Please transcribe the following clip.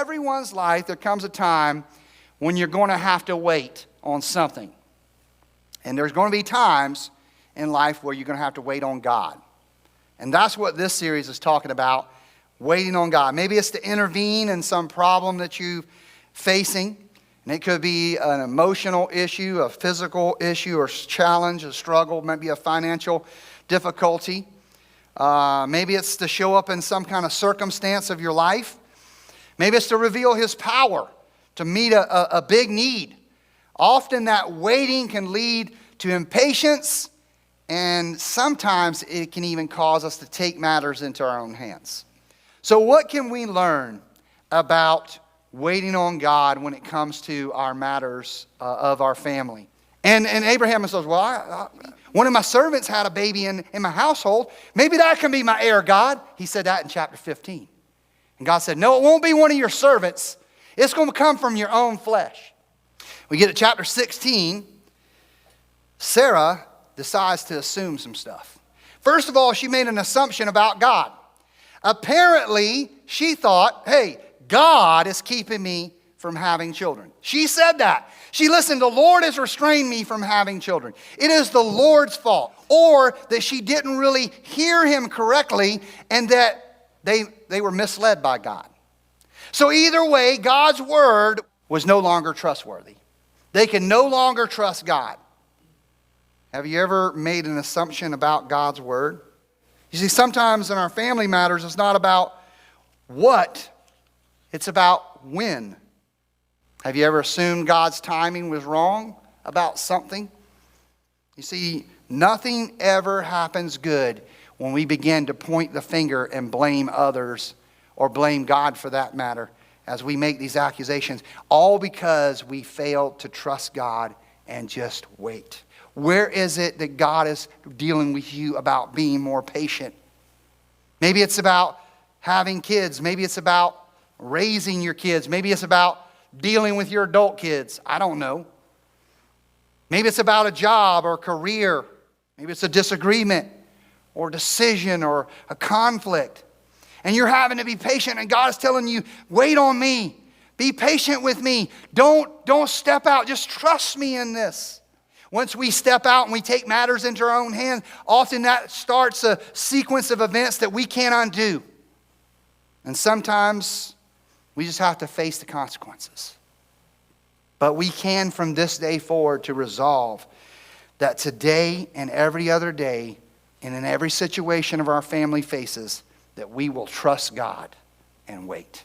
everyone's life, there comes a time when you're going to have to wait on something. And there's going to be times in life where you're going to have to wait on God. And that's what this series is talking about, waiting on God. Maybe it's to intervene in some problem that you're facing. And it could be an emotional issue, a physical issue, or challenge, a struggle, maybe a financial difficulty. Maybe it's to show up in some kind of circumstance of your life. Maybe it's to reveal His power, to meet a big need. Often that waiting can lead to impatience, and sometimes it can even cause us to take matters into our own hands. So what can we learn about waiting on God when it comes to our matters of our family? And Abraham says, well, one of my servants had a baby in my household. Maybe that can be my heir, God. He said that in chapter 15. And God said, no, it won't be one of your servants. It's going to come from your own flesh. We get to chapter 16. Sarah decides to assume some stuff. First of all, she made an assumption about God. Apparently, she thought, hey, God is keeping me from having children. She said that. She listened, the Lord has restrained me from having children. It is the Lord's fault. Or that she didn't really hear Him correctly and that they were misled by God. So either way, God's word was no longer trustworthy. They can no longer trust God. Have you ever made an assumption about God's word? You see, sometimes in our family matters, it's not about what, it's about when. Have you ever assumed God's timing was wrong about something? You see, nothing ever happens good when we begin to point the finger and blame others, or blame God for that matter, as we make these accusations, all because we failed to trust God and just wait. Where is it that God is dealing with you about being more patient? Maybe it's about having kids. Maybe it's about raising your kids. Maybe it's about dealing with your adult kids. I don't know. Maybe it's about a job or career. Maybe it's a disagreement or decision or a conflict. And you're having to be patient, and God is telling you, wait on me. Be patient with me. Don't step out. Just trust me in this. Once we step out and we take matters into our own hands, often that starts a sequence of events that we can't undo. And sometimes we just have to face the consequences. But we can, from this day forward, to resolve that today and every other day and in every situation of our family faces, that we will trust God and wait.